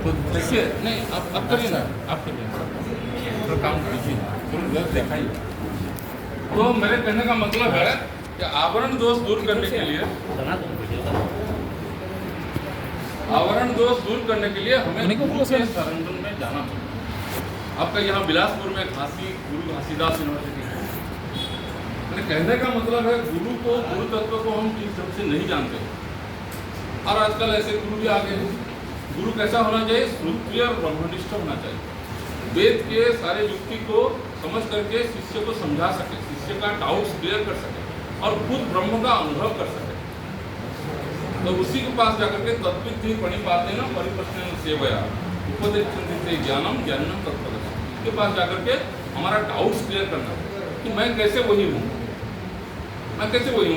तो देखिए, नहीं आप करिए ना, आप करिए, थोड़ा काम कीजिए, थोड़ा दिखाइए। तो मेरे कहने का मतलब है कि आवरण दोष दूर करने के लिए हमें गुरु के शरण में जाना पड़ेगा। आपका यहाँ बिलासपुर में गुरु घासीदास यूनिवर्सिटी है। मेरे कहने का मतलब है गुरु तत्व को हम किस ढंग से नहीं जानते, और आजकल ऐसे गुरु भी आ गए हैं। गुरु कैसा होना चाहिए? श्रुति और ब्रह्मनिष्ठ होना चाहिए। वेद के सारे युक्ति को समझ करके शिष्य को समझा सके, शिष्य का डाउट्स क्लियर कर सके और खुद ब्रह्म का अनुभव कर सके। तो उसी के पास जाकर के तत्विद्धि प्रणिपाते न परिप्रश्न सेवया उपदेशन्ते ज्ञानम ज्ञानम तत्पदम्, के पास जाकर के हमारा डाउट्स क्लियर करना है कि मैं कैसे वही हूँ,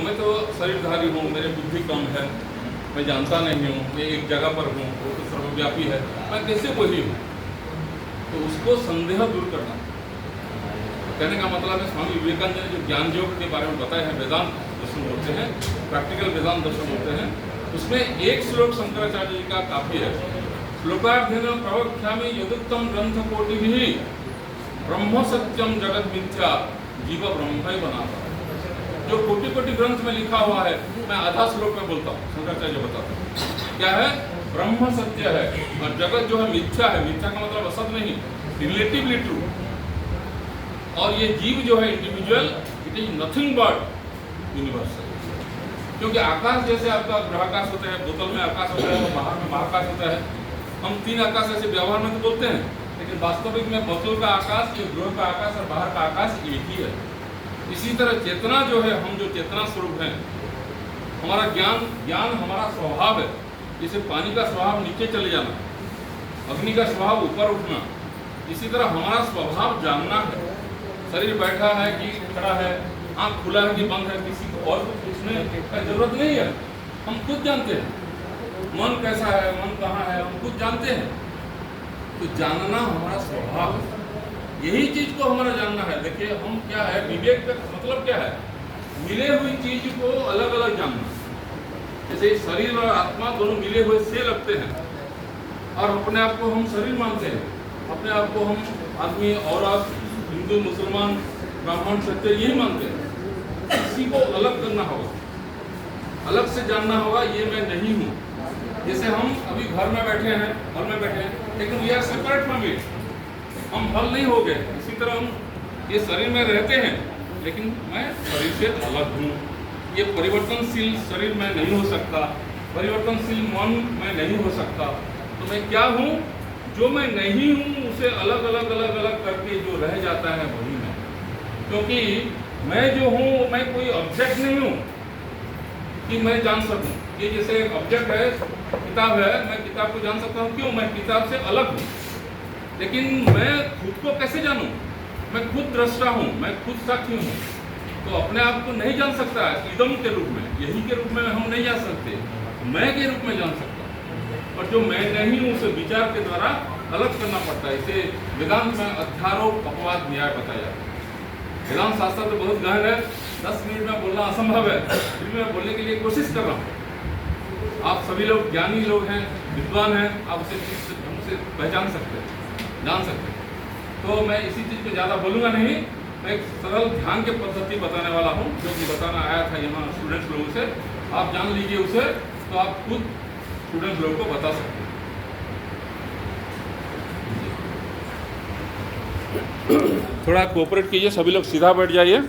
मैं तो शरीरधारी हूँ, मेरे बुद्धि कम है, मैं जानता नहीं हूँ, मैं एक जगह पर हूँ, वो तो सर्वव्यापी है, मैं कैसे वही हूँ। तो उसको संदेह दूर करना। कहने का मतलब है स्वामी विवेकानंद ने जो ज्ञान योग के बारे में बताया है, वेदांत दर्शन बोलते हैं, प्रैक्टिकल वेदांत दर्शन बोलते हैं, उसमें एक श्लोक शंकराचार्य जी का काफी है। श्लोकाध्ययन प्रवक्ष्यामि यदुक्तम ग्रंथ कोटि भी ब्रह्म सत्यम जगत मिथ्या जीव ब्रह्म बनाता। जो कोटि कोटि ग्रंथ में लिखा हुआ है, मैं आधा श्लोक में बोलता हूँ, शंकराचार्य बताते हैं क्या है? ब्रह्म सत्य है और जगत जो है मिथ्या है। मिथ्या का मतलब असत नहीं, रिलेटिवली ट्रू। और ये जीव जो है individual, it is nothing but universal. क्योंकि आकाश जैसे आपका ग्रहाकाश होता है, बोतल में आकाश होता है, बाहर में महाकाश होता है। हम तीन आकाश ऐसे व्यवहार में तो बोलते हैं, लेकिन वास्तविक में बोतल का आकाश, ये ग्रह का आकाश और बाहर का आकाश एक ही है। इसी तरह चेतना जो है, हम जो चेतना स्वरूप हैं, हमारा ज्ञान हमारा स्वभाव है। जैसे पानी का स्वभाव नीचे चले जाना, अग्नि का स्वभाव ऊपर उठना, इसी तरह हमारा स्वभाव जानना है। शरीर बैठा है कि खड़ा है, आँख खुला है कि बंद है, किसी को और को पूछने की जरूरत नहीं है, हम खुद जानते हैं। मन कैसा है, मन कहाँ है, हम खुद जानते हैं। तो जानना हमारा स्वभाव है, यही चीज को हमारा जानना है। देखिए हम क्या है, विवेक का मतलब क्या है? मिले हुई चीज को अलग अलग जानना। जैसे शरीर और आत्मा दोनों मिले हुए से लगते हैं, और अपने आप को हम शरीर मानते हैं, अपने आप को हम आदमी, औरत, हिंदू, मुसलमान, ब्राह्मण, क्षत्रिय यही मानते हैं। इसी को अलग करना होगा, अलग से जानना होगा, ये मैं नहीं हूँ। जैसे हम अभी घर में बैठे हैं, हॉल में बैठे हैं, लेकिन we are separate from it, हम हल नहीं हो गए। इसी तरह हम ये शरीर में रहते हैं, लेकिन मैं शरीर से अलग हूँ। ये परिवर्तनशील शरीर में नहीं हो सकता, परिवर्तनशील मन में नहीं हो सकता। तो मैं क्या हूँ? जो मैं नहीं हूँ उसे अलग अलग करके जो रह जाता है वही मैं। क्योंकि मैं जो हूँ, मैं कोई ऑब्जेक्ट नहीं हूँ कि मैं जान सकूँ। ये जैसे एक ऑब्जेक्ट है, किताब है, मैं किताब को जान सकता हूँ, क्यों? मैं किताब से अलग हूँ। लेकिन मैं खुद को कैसे जानूँ? मैं खुद दृष्टा हूँ, मैं खुद साक्षी हूँ। तो अपने आप को नहीं जान सकता इदम के रूप में, यही के रूप में हम नहीं जान सकते, मैं के रूप में जान सकता। और जो मैं नहीं हूँ उसे विचार के द्वारा अलग करना पड़ता है। इसे वेदांत में अध्यारोप अपवाद न्याय बताया जाता है। वेदांत शास्त्र तो बहुत गहन है, 10 मिनट में बोलना असंभव है, फिर मैं बोलने के लिए कोशिश कर रहा हूँ। आप सभी लोग ज्ञानी लोग हैं, विद्वान हैं, आप उसे पहचान सकते हैं, जान सकते हैं। तो मैं इसी चीज़ पे ज़्यादा बोलूँगा नहीं। मैं एक सरल ध्यान के पद्धति बताने वाला हूँ, जो कि बताना आया था यहाँ स्टूडेंट्स लोगों से। आप जान लीजिए उसे, तो आप खुद स्टूडेंट्स लोगों को बता सकते हैं। थोड़ा कोऑपरेट कीजिए, सभी लोग सीधा बैठ जाइए।